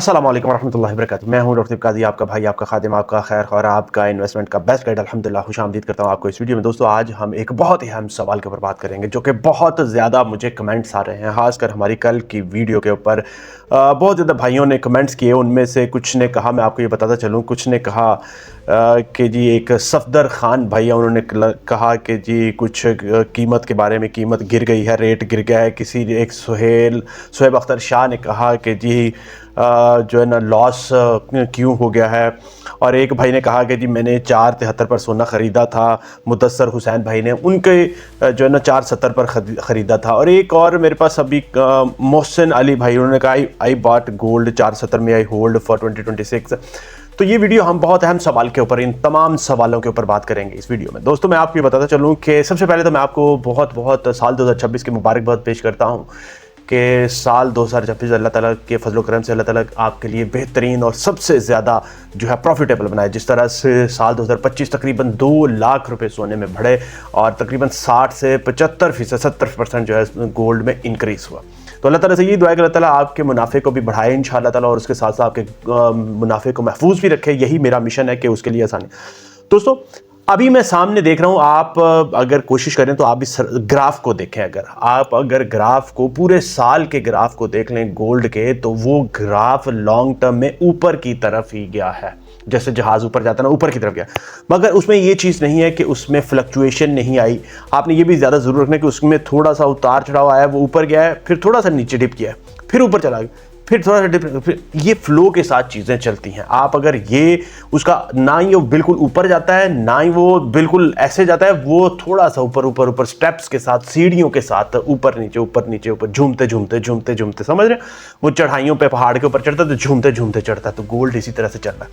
अस्सलाम वालेकुम रहमतुल्लाहि व बरकातहू। मैं हूं डॉक्टर काजी, आपका भाई, आपका खादिम, आपका खैर ख्वाह, आपका इन्वेस्टमेंट का बेस्ट गाइड। अल्हम्दुलिल्लाह खुशामदीद करता हूं आपको इस वीडियो में। दोस्तों आज हम एक बहुत ही अहम सवाल के ऊपर बात करेंगे जो कि बहुत ज़्यादा मुझे कमेंट्स आ रहे हैं, खासकर हमारी कल की वीडियो के ऊपर। बहुत ज़्यादा भाइयों ने कमेंट्स किए। उनमें से कुछ ने कहा, मैं आपको ये बताता चलूँ, कुछ ने कहा कि जी एक सफदर खान भाई, उन्होंने कहा कि जी कुछ कीमत के बारे में, कीमत गिर गई है, रेट गिर गया है। किसी एक सुहेब अख्तर शाह ने कहा कि जी जो है ना लॉस क्यों हो गया है। और एक भाई ने कहा कि जी मैंने 473 पर सोना ख़रीदा था। मुदस्सर हुसैन भाई ने उनके जो है ना 470 पर ख़रीदा था। और एक और मेरे पास अभी मोहसिन अली भाई, उन्होंने कहा आई बॉट गोल्ड 470 में, आई होल्ड फॉर 2026। तो ये वीडियो हम बहुत अहम सवाल के ऊपर, इन तमाम सवालों के ऊपर बात करेंगे इस वीडियो में। दोस्तों मैं आपको ये बताता चलूँ कि सबसे पहले तो मैं आपको बहुत बहुत साल 2026 की मुबारकबाद पेश करता हूँ कि साल 2026 अल्लाह ताला के फजल करम से अल्लाह ताला आपके लिए बेहतरीन और सबसे ज़्यादा जो है प्रॉफिटेबल बनाए। जिस तरह से साल 2025 तकरीबन 2 लाख रुपए सोने में बढ़े और तकरीबन 60 से 75% 70% जो है गोल्ड में इंक्रीज़ हुआ। तो अल्लाह ताला से ये दुआ है कि अल्लाह ताला आपके मुनाफे को भी बढ़ाए इंशाअल्लाह ताला, और उसके साथ साथ आपके मुनाफे को महफूज भी रखे। यही मेरा मिशन है कि उसके लिए आसानी। दोस्तों अभी मैं सामने देख रहा हूँ, आप अगर कोशिश करें तो आप इस ग्राफ को देखें। अगर ग्राफ को, पूरे साल के ग्राफ को देख लें गोल्ड के, तो वो ग्राफ लॉन्ग टर्म में ऊपर की तरफ ही गया है। जैसे जहाज ऊपर जाता है ना, ऊपर की तरफ गया, मगर उसमें ये चीज़ नहीं है कि उसमें फ्लक्चुएशन नहीं आई। आपने ये भी ज़्यादा ज़रूर रखना है कि उसमें थोड़ा सा उतार चढ़ाव आया, वो ऊपर गया है, फिर थोड़ा सा नीचे डिप किया है, फिर ऊपर चला गया, फिर थोड़ा सा डिप, फिर ये फ्लो के साथ चीज़ें चलती हैं। आप अगर ये उसका, ना ही वो बिल्कुल ऊपर जाता है, ना ही वो बिल्कुल ऐसे जाता है, वो थोड़ा सा ऊपर ऊपर ऊपर स्टेप्स के साथ, सीढ़ियों के साथ ऊपर नीचे ऊपर नीचे ऊपर, झूमते झूमते झूमते झूमते, समझ रहे हैं? वो चढ़ाइयों पे पहाड़ के ऊपर चढ़ता है तो झूमते झूमते चढ़ता है। तो गोल्ड इसी तरह से चल रहा है।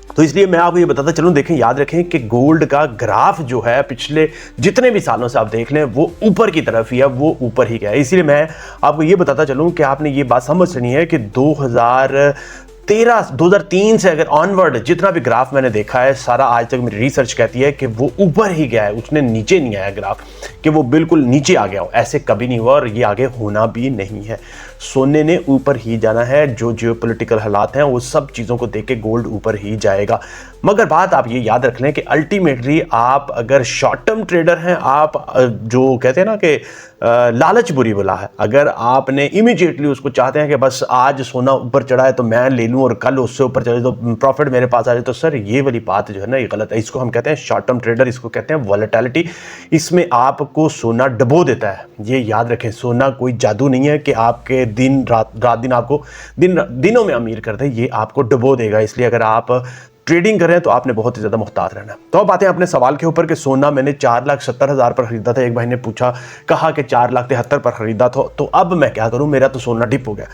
तो इसलिए मैं आपको ये बताता चलूं, देखें, याद रखें कि गोल्ड का ग्राफ जो है पिछले जितने भी सालों से आप देख लें वो ऊपर की तरफ ही है, वो ऊपर ही गया है। इसलिए मैं आपको ये बताता चलूं कि आपने ये बात समझ लेनी है कि 2003 से अगर ऑनवर्ड जितना भी ग्राफ मैंने देखा है सारा, आज तक मेरी रिसर्च कहती है कि वो ऊपर ही गया है, उसने नीचे नहीं आया ग्राफ कि वो बिल्कुल नीचे आ गया हो। ऐसे कभी नहीं हुआ और ये आगे होना भी नहीं है। सोने ने ऊपर ही जाना है। जो जियोपॉलिटिकल हालात हैं वो सब चीज़ों को देख के गोल्ड ऊपर ही जाएगा। मगर बात आप ये याद रख लें कि अल्टीमेटली आप अगर शॉर्ट टर्म ट्रेडर हैं, आप जो कहते हैं ना कि लालच बुरी बला है, अगर आपने इमीडिएटली उसको चाहते हैं कि बस आज सोना ऊपर चढ़ा है तो मैं ले लूँ और कल उससे ऊपर चढ़े तो प्रॉफिट मेरे पास आ जाए, तो सर ये वाली बात जो है ना ये गलत है। इसको हम कहते हैं शॉर्ट टर्म ट्रेडर, इसको कहते हैं वॉलेटिलिटी। इसमें आपको सोना डुबो देता है। ये याद रखें, सोना कोई जादू नहीं है कि आपके दिन रात दिन आपको दिनों में अमीर कर दे, ये आपको डुबो देगा। इसलिए अगर आप ट्रेडिंग कर रहे हैं तो आपने बहुत ही ज़्यादा मुहतात रहना है। तो अब आते हैं अपने सवाल के ऊपर कि सोना मैंने 4,70,000 पर ख़रीदा था। एक भाई ने कहा कि 4,73,000 पर ख़रीदा था, तो अब मैं क्या करूं, मेरा तो सोना डिप हो गया।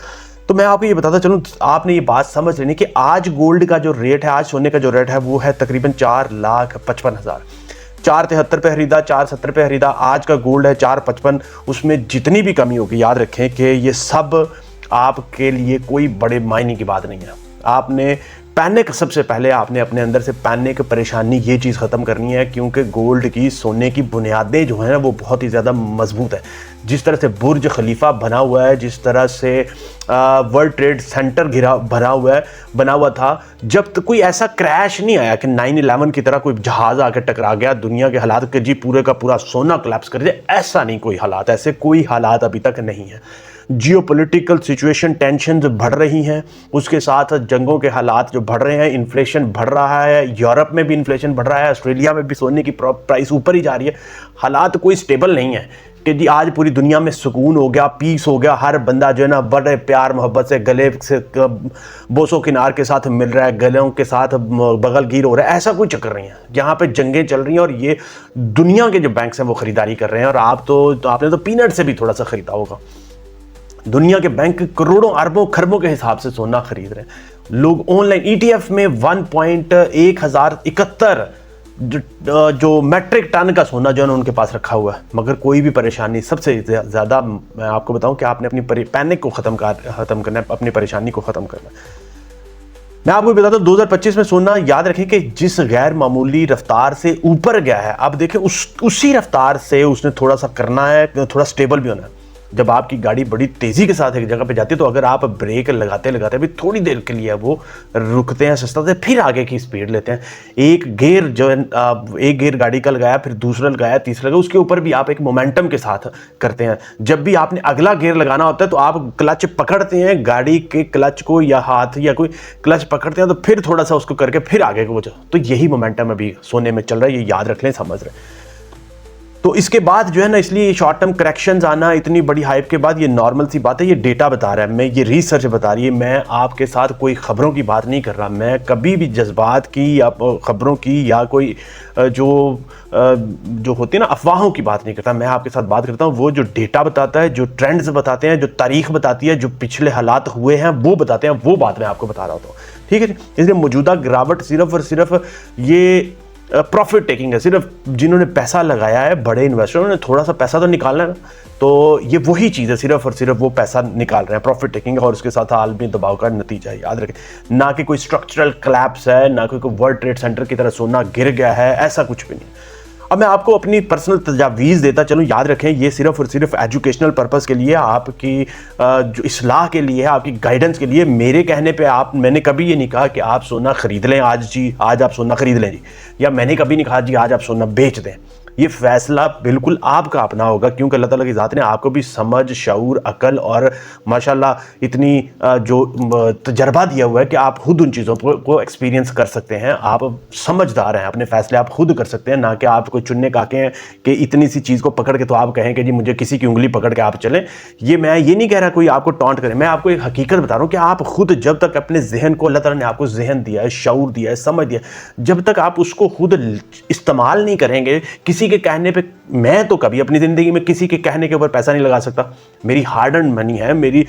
तो मैं आपको ये बताता चलूं, आपने ये बात समझ लेनी कि आज गोल्ड का जो रेट है, आज सोने का जो रेट है वो है तकरीबन 4,55,000। 4,73 पे खरीदा, 4,70 पे खरीदा, आज का गोल्ड है 4,55। उसमें जितनी भी कमी होगी, याद रखें कि ये सब आपके लिए कोई बड़े मायने की बात नहीं है। आपने पैनिक, सबसे पहले आपने अपने अंदर से पैनिक, परेशानी, ये चीज़ ख़त्म करनी है, क्योंकि गोल्ड की, सोने की बुनियादें जो हैं ना वो बहुत ही ज़्यादा मजबूत है। जिस तरह से बुर्ज खलीफा बना हुआ है, जिस तरह से वर्ल्ड ट्रेड सेंटर बना हुआ था, जब तक कोई ऐसा क्रैश नहीं आया कि 9/11 की तरह कोई जहाज़ आकर टकरा गया, दुनिया के हालात के जी पूरे का पूरा सोना कोलैप्स कर दिया, ऐसा नहीं कोई हालात, ऐसे कोई हालात अभी तक नहीं है। जियोपॉलिटिकल सिचुएशन, टेंशन बढ़ रही हैं, उसके साथ जंगों के हालात जो बढ़ रहे हैं, इन्फ्लेशन बढ़ रहा है, यूरोप में भी इन्फ्लेशन बढ़ रहा है, ऑस्ट्रेलिया में भी सोने की प्राइस ऊपर ही जा रही है। हालात कोई स्टेबल नहीं है कि जी आज पूरी दुनिया में सुकून हो गया, पीस हो गया, हर बंदा जो है ना बड़े प्यार मोहब्बत से गले से बोसो किनार के साथ मिल रहा है, गलों के साथ बगल गिर हो रहा है। ऐसा कोई चक्कर नहीं है। यहाँ पे जंगें चल रही हैं और ये दुनिया के जो बैंक्स हैं वो खरीदारी कर रहे हैं, और आपने तो पीनट से भी थोड़ा सा खरीदा होगा। दुनिया के बैंक करोड़ों अरबों खरबों के हिसाब से सोना खरीद रहे हैं। लोग ऑनलाइन ETF में 1.1071 जो मैट्रिक टन का सोना जो है उनके पास रखा हुआ है, मगर कोई भी परेशानी। सबसे ज़्यादा मैं आपको बताऊं कि आपने अपनी पैनिक को ख़त्म करना है, अपनी परेशानी को ख़त्म करना है। मैं आपको बताता हूँ 2025 में सोना, याद रखें कि जिस गैर मामूली रफ्तार से ऊपर गया है, अब देखें उसी रफ्तार से उसने थोड़ा सा करना है, थोड़ा स्टेबल भी होना है। जब आपकी गाड़ी बड़ी तेज़ी के साथ एक जगह पे जाती है तो अगर आप ब्रेक लगाते लगाते भी थोड़ी देर के लिए वो रुकते हैं, सस्ताते, फिर आगे की स्पीड लेते हैं। एक गियर जो है एक गियर गाड़ी का लगाया, फिर दूसरा लगाया, तीसरा लगाया, उसके ऊपर भी आप एक मोमेंटम के साथ करते हैं। जब भी आपने अगला गियर लगाना होता है तो आप क्लच पकड़ते हैं, गाड़ी के क्लच को या हाथ या कोई क्लच पकड़ते हैं, तो फिर थोड़ा सा उसको करके फिर आगे को जाओ। तो यही मोमेंटम अभी सोने में चल रहा है, ये याद रख लें, समझ रहे हैं। तो इसके बाद जो है ना, इसलिए शॉर्ट टर्म करेक्शंस आना इतनी बड़ी हाइप के बाद ये नॉर्मल सी बात है, ये डेटा बता रहा है, मैं ये रिसर्च बता रही है। मैं आपके साथ कोई खबरों की बात नहीं कर रहा, मैं कभी भी जज्बात की या खबरों की या कोई जो होती है ना अफवाहों की बात नहीं करता। मैं आपके साथ बात करता हूँ वो जो डेटा बताता है, जो ट्रेंड्स बताते हैं, जो तारीख बताती है, जो पिछले हालात हुए हैं वो बताते हैं, वो बात मैं आपको बता रहा हूँ। ठीक है जी। इसलिए मौजूदा गिरावट सिर्फ और सिर्फ ये प्रॉफिट टेकिंग है। सिर्फ जिन्होंने पैसा लगाया है, बड़े इन्वेस्टरों ने थोड़ा सा पैसा तो निकालना है ना, तो ये वही चीज़ है, सिर्फ और सिर्फ वो पैसा निकाल रहे हैं, प्रॉफिट टेकिंग है, और उसके साथ आलमी दबाव का नतीजा है। याद रखें, ना कि कोई स्ट्रक्चरल क्लैप्स है, ना कोई वर्ल्ड ट्रेड सेंटर की तरह सोना गिर गया है, ऐसा कुछ भी नहीं। अब मैं आपको अपनी पर्सनल तजावीज़ देता चलूँ। याद रखें, ये सिर्फ और सिर्फ एजुकेशनल पर्पस के लिए, आपकी जो इस्लाह के लिए है, आपकी गाइडेंस के लिए। मेरे कहने पे मैंने कभी ये नहीं कहा कि आप सोना खरीद लें आज जी, आज आप सोना खरीद लें जी, या मैंने कभी नहीं कहा जी आज आप सोना बेच दें। ये फैसला बिल्कुल आपका अपना होगा, क्योंकि अल्लाह ताला की ज़ात ने आपको भी समझ, शऊर, अकल और माशाल्लाह इतनी जो तजर्बा दिया हुआ है कि आप खुद उन चीज़ों को एक्सपीरियंस कर सकते हैं। आप समझदार हैं, अपने फैसले आप खुद कर सकते हैं, ना कि आप कोई चुनने काके हैं कि इतनी सी चीज़ को पकड़ के तो आप कहें कि जी मुझे किसी की उंगली पकड़ के आप चलें। मैं ये नहीं कह रहा कोई आपको टॉन्ट करे, मैं आपको एक हकीकत बता रहा हूँ कि आप खुद जब तक अपने जहन को, अल्लाह ताला ने आपको जहन दिया है, शऊर दिया है, समझ दिया, जब तक आप उसको खुद इस्तेमाल नहीं करेंगे, किसी के कहने पे, मैं तो कभी अपनी जिंदगी में किसी के कहने के ऊपर पैसा नहीं लगा सकता। मेरी हार्ड अर्न मनी है, मेरी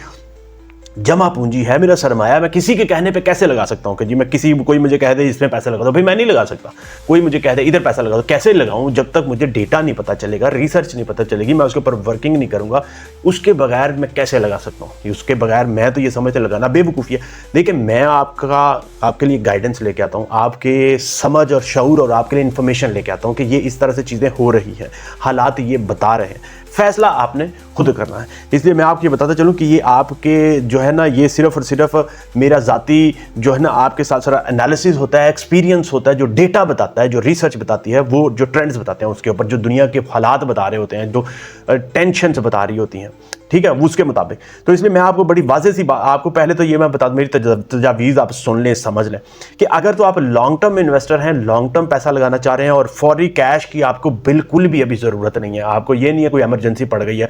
जमा पूंजी है, मेरा सरमाया, मैं किसी के कहने पे कैसे लगा सकता हूँ कि जी मैं कोई मुझे कह दे इसमें पैसा लगा दो, भाई मैं नहीं लगा सकता। कोई मुझे कह दे इधर पैसा लगा दो, कैसे लगाऊं? जब तक मुझे डेटा नहीं पता चलेगा, रिसर्च नहीं पता चलेगी, मैं उसके ऊपर वर्किंग नहीं करूंगा, उसके बगैर मैं कैसे लगा सकता हूँ? उसके बगैर मैं तो ये समझते लगाना बेवकूफ़ी है। देखिए, मैं आपके लिए गाइडेंस लेके आता हूँ, आपके समझ और शऊर और आपके लिए इन्फॉर्मेशन लेके आता हूँ कि ये इस तरह से चीज़ें हो रही हैं, हालात ये बता रहे हैं, फैसला आपने खुद करना है। इसलिए मैं आपको ये बताता चलूँ कि ये आपके जो है ना, ये सिर्फ और सिर्फ मेरा ज़ाती जो है ना आपके साथ सारा एनालिसिस होता है, एक्सपीरियंस होता है, जो डेटा बताता है, जो रिसर्च बताती है, वो जो ट्रेंड्स बताते हैं उसके ऊपर, जो दुनिया के हालात बता रहे होते हैं, जो टेंशन्स बता रही होती हैं, ठीक है, उसके मुताबिक। तो इसलिए मैं आपको बड़ी वाज़ेह सी बात, आपको पहले तो ये मैं बता दूं, मेरी तजावीज़ आप सुन लें, समझ लें कि अगर तो आप लॉन्ग टर्म इन्वेस्टर हैं, लॉन्ग टर्म पैसा लगाना चाह रहे हैं और फौरी कैश की आपको बिल्कुल भी अभी ज़रूरत नहीं है, आपको ये नहीं है कोई इमरजेंसी पड़ गई है,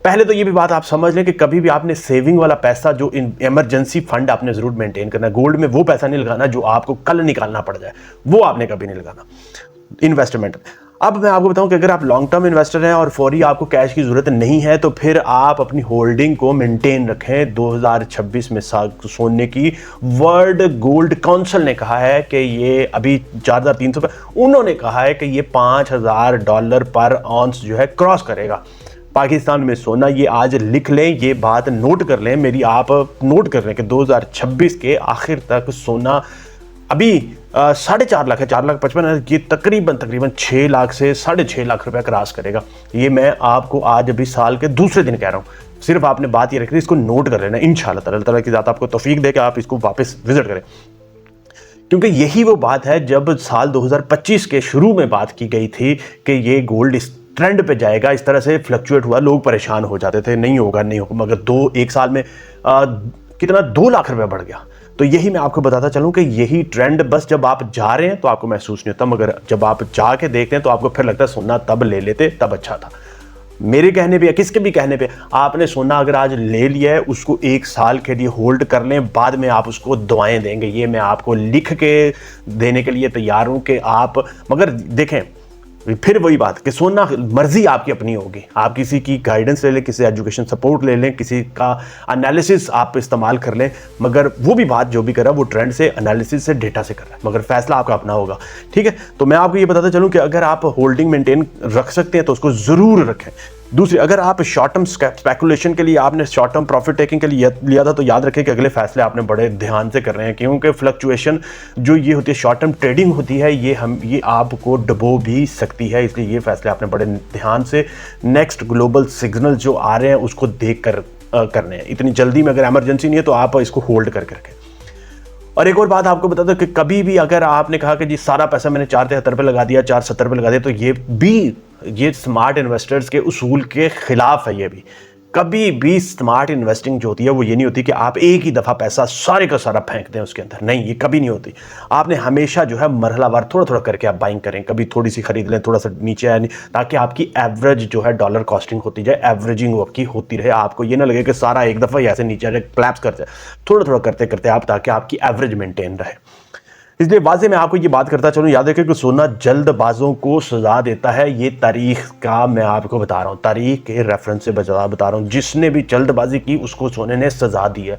पहले तो ये भी बात आप समझ लें कि कभी भी आपने सेविंग वाला पैसा, जो इमरजेंसी फंड आपने ज़रूर मेंटेन करना है। गोल्ड में वो पैसा नहीं लगाना जो आपको कल निकालना पड़ जाए, वो आपने कभी नहीं लगाना इन्वेस्टमेंट। अब मैं आपको बताऊं कि अगर आप लॉन्ग टर्म इन्वेस्टर हैं और फौरी आपको कैश की ज़रूरत नहीं है, तो फिर आप अपनी होल्डिंग को मेंटेन रखें। 2026 में सोने की वर्ल्ड गोल्ड काउंसिल ने कहा है कि ये अभी 4,300 पे, उन्होंने कहा है कि ये $5,000 पर ऑन्स जो है क्रॉस करेगा पाकिस्तान में सोना। ये आज लिख लें, ये बात नोट कर लें मेरी, आप नोट कर लें कि 2026 के आखिर तक सोना अभी 4.5 लाख है, 4,55,000 है, ये तकरीबन 6 लाख से 6.5 लाख रुपया क्रॉस करेगा। ये मैं आपको आज अभी साल के दूसरे दिन कह रहा हूँ, सिर्फ आपने बात ये रखी, इसको नोट कर लेना। इंशाअल्लाह ताला, अल्लाह ताला की ज़ात आपको तौफीक दे कि आप इसको वापस विजिट करें, क्योंकि यही वो बात है जब साल 2025 के शुरू में बात की गई थी कि ये गोल्ड इस ट्रेंड पे जाएगा, इस तरह से फ्लक्चुएट हुआ, लोग परेशान हो जाते थे, नहीं होगा, मगर एक साल में कितना 2 लाख रुपया बढ़ गया। तो यही मैं आपको बताता चलूं कि यही ट्रेंड, बस जब आप जा रहे हैं तो आपको महसूस नहीं होता, मगर जब आप जाके देखते हैं तो आपको फिर लगता है सोना तब ले लेते, तब अच्छा था। मेरे कहने पे या किसके भी कहने पे, आपने सोना अगर आज ले लिया है, उसको 1 साल के लिए होल्ड कर लें, बाद में आप उसको दुआएं देंगे। ये मैं आपको लिख के देने के लिए तैयार हूं कि आप, मगर देखें फिर वही बात कि सोना मर्जी आपकी अपनी होगी, आप किसी की गाइडेंस ले लें, किसी एजुकेशन सपोर्ट ले लें, किसी का एनालिसिस आप इस्तेमाल कर लें, मगर वो भी बात जो भी कर रहा है वो ट्रेंड से, एनालिसिस से, डेटा से कर रहा है, मगर फैसला आपका अपना होगा। ठीक है, तो मैं आपको ये बताता चलूँ कि अगर आप होल्डिंग मेंटेन रख सकते हैं तो उसको ज़रूर रखें। दूसरी, अगर आप शॉर्ट टर्म स्पेकुलेशन के लिए आपने शॉर्ट टर्म प्रॉफिट टेकिंग के लिए लिया था तो याद रखें कि अगले फैसले आपने बड़े ध्यान से कर रहे हैं, क्योंकि फ्लक्चुएशन जो ये होती है, शॉर्ट टर्म ट्रेडिंग होती है, ये आपको डुबो भी सकती है। इसलिए ये फैसले आपने बड़े ध्यान से नेक्स्ट ग्लोबल सिग्नल जो आ रहे हैं उसको देख कर करने हैं। इतनी जल्दी में अगर इमरजेंसी नहीं है तो आप इसको होल्ड करके। और एक और बात आपको बता दो कि कभी भी अगर आपने कहा कि जी सारा पैसा मैंने 473 पे लगा दिया, 470 पे लगा दिया, तो ये स्मार्ट इन्वेस्टर्स के उसूल के खिलाफ है। ये भी कभी भी स्मार्ट इन्वेस्टिंग जो होती है वो ये नहीं होती कि आप एक ही दफ़ा पैसा सारे का सारा फेंक दें उसके अंदर, नहीं, ये कभी नहीं होती। आपने हमेशा जो है मरहलावार थोड़ा थोड़ा करके आप बाइंग करें, कभी थोड़ी सी खरीद लें, थोड़ा सा नीचे आए, ताकि आपकी एवरेज जो है डॉलर कॉस्टिंग होती जाए, एवरेजिंग आपकी होती रहे। आपको ये ना लगे कि सारा एक दफ़ा ही ऐसे नीचे आ जाए, क्लैप्स कर जाए, थोड़ा थोड़ा करते करते आप, ताकि आपकी एवरेज मेंटेन रहे। इसलिए वाज़े मैं आपको ये बात करता चलूँ, याद रखें कि सोना जल्दबाजों को सजा देता है। ये तारीख का मैं आपको बता रहा हूँ, तारीख के रेफरेंस से बता रहा हूँ। जिसने भी जल्दबाजी की उसको सोने ने सजा दी है,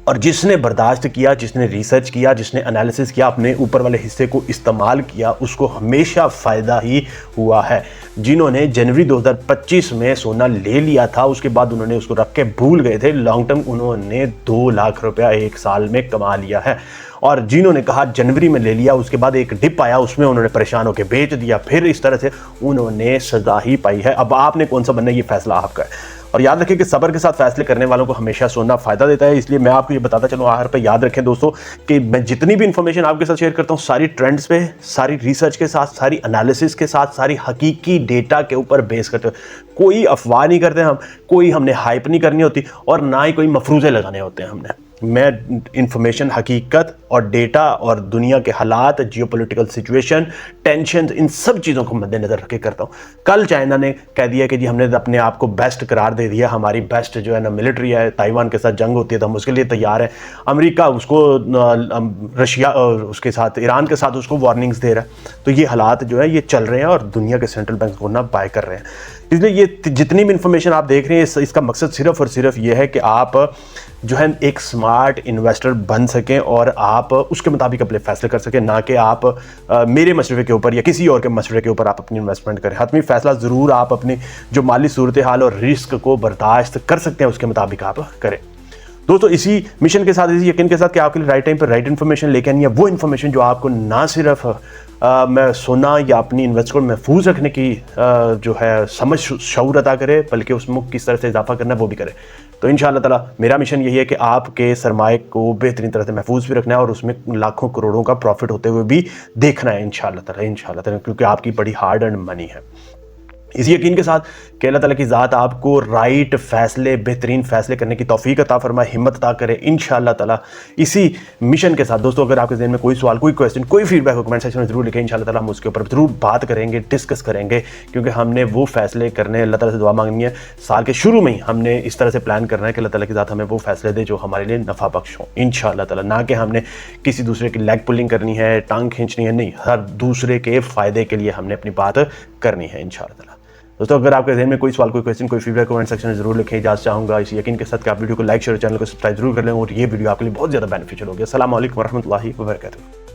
और जिसने बर्दाश्त किया, जिसने रिसर्च किया, जिसने एनालिसिस किया, अपने ऊपर वाले हिस्से को इस्तेमाल किया, उसको हमेशा फ़ायदा ही हुआ है। जिन्होंने जनवरी 2025 में सोना ले लिया था, उसके बाद उन्होंने उसको रख के भूल गए थे, लॉन्ग टर्म उन्होंने 2 लाख रुपया एक साल में कमा लिया है। और जिन्होंने कहा जनवरी में ले लिया, उसके बाद एक डिप आया, उसमें उन्होंने परेशान होकर बेच दिया, फिर इस तरह से उन्होंने सजा ही पाई है। अब आपने कौन सा बनना है, ये फैसला आपका है। और याद रखें कि सब्र के साथ फैसले करने वालों को हमेशा सोना फ़ायदा देता है। इसलिए मैं आपको ये बताता चलूँ आखिर पे, याद रखें दोस्तों कि मैं जितनी भी इंफॉर्मेशन आपके साथ शेयर करता हूँ, सारी ट्रेंड्स पे, सारी रिसर्च के साथ, सारी एनालिसिस के साथ, सारी हकीकी डेटा के ऊपर बेस करते हुए, कोई अफवाह नहीं करते हम, कोई हमने हाइप नहीं करनी होती, और ना ही कोई मफरूज़े लगाने होते हैं हमने। मैं इंफॉर्मेशन, हकीकत और डेटा और दुनिया के हालात, जियोपॉलिटिकल सिचुएशन, टेंशन, इन सब चीज़ों को मद्देनजर रख के करता हूँ। कल चाइना ने कह दिया कि जी हमने अपने आप को बेस्ट करार दे दिया, हमारी बेस्ट जो है ना मिलिट्री है, ताइवान के साथ जंग होती है तो हम उसके लिए तैयार हैं। अमेरिका उसको, रशिया उसके साथ, ईरान के साथ उसको वार्निंग्स दे रहा है। तो ये हालात जो है ये चल रहे हैं और दुनिया के सेंट्रल बैंक को ना बाय कर रहे हैं। इसलिए ये जितनी भी इंफॉर्मेशन आप देख रहे हैं, इसका मकसद सिर्फ और सिर्फ ये है कि आप जो है एक स्मार्ट इन्वेस्टर बन सकें और आप उसके मुताबिक अपने फैसले कर सकें, ना कि आप मेरे मशवरे के ऊपर या किसी और के मशवरे के ऊपर आप अपनी इन्वेस्टमेंट करें। हतमी फैसला ज़रूर आप अपनी जो माली सूरत हाल और रिस्क को बर्दाश्त कर सकते हैं, उसके मुताबिक आप करें। दोस्तों इसी मिशन के साथ, इसी यकीन के साथ कि आपके लिए राइट टाइम पर राइट इन्फॉर्मेशन लेके आनी है, वो इन्फॉर्मेशन जो आपको ना सिर्फ मैं सोना या अपनी इन्वेस्ट को महफूज रखने की जो है समझ शऊर अता करे, बल्कि उसमें किस तरह से इजाफा करना है वो भी करे। तो इंशाअल्लाह ताला मेरा मिशन यही है कि आपके सरमाए को बेहतरीन तरह से महफूज भी रखना है और उसमें लाखों करोड़ों का प्रॉफिट होते हुए भी देखना है इंशाअल्लाह ताला, क्योंकि आपकी बड़ी हार्ड अर्न मनी है। इसी यकीन के साथ कि अल्लाह ताला की ज़ात आपको राइट फैसले, बेहतरीन फैसले करने की तौफीक अता फरमाए, हिम्मत अता करे इंशाअल्लाह ताला। इसी मिशन के साथ दोस्तों, अगर आपके ज़हन में कोई सवाल, कोई क्वेश्चन, कोई फीडबैक हो, कमेंट सेक्शन में ज़रूर लिखें। इंशाअल्लाह ताला हम उसके ऊपर ज़रूर बात करेंगे, डिस्कस करेंगे, क्योंकि हमने वो फैसले करने, अल्लाह ताला से दुआ मांगनी है। साल के शुरू में ही हमने इस तरह से प्लान करना है कि अल्लाह ताला की ज़ात हमें वो फैसले दे जो हमारे लिए नफ़ा बख्श हो इंशाअल्लाह ताला, ना कि हमने किसी दूसरे की लेग पुलिंग करनी है, टांग खींचनी है, नहीं, हर दूसरे के फ़ायदे के लिए हमने अपनी बात करनी है इंशाअल्लाह ताला। दोस्तों अगर आपके ज़हन में कोई सवाल, कोई क्वेश्चन, कोई फीडबैक, कमेंट सेक्शन में जरूर लिखें। इजाज़त चाहूँगा इस यकीन के साथ कि आप वीडियो को लाइक, शेयर, चैनल को सब्सक्राइब जरूर कर लें और ये वीडियो आपके लिए बहुत ज़्यादा बेनिफिशियल होगी। अस्सलाम वालेकुम रहमतुल्लाहि व बरकातुहू।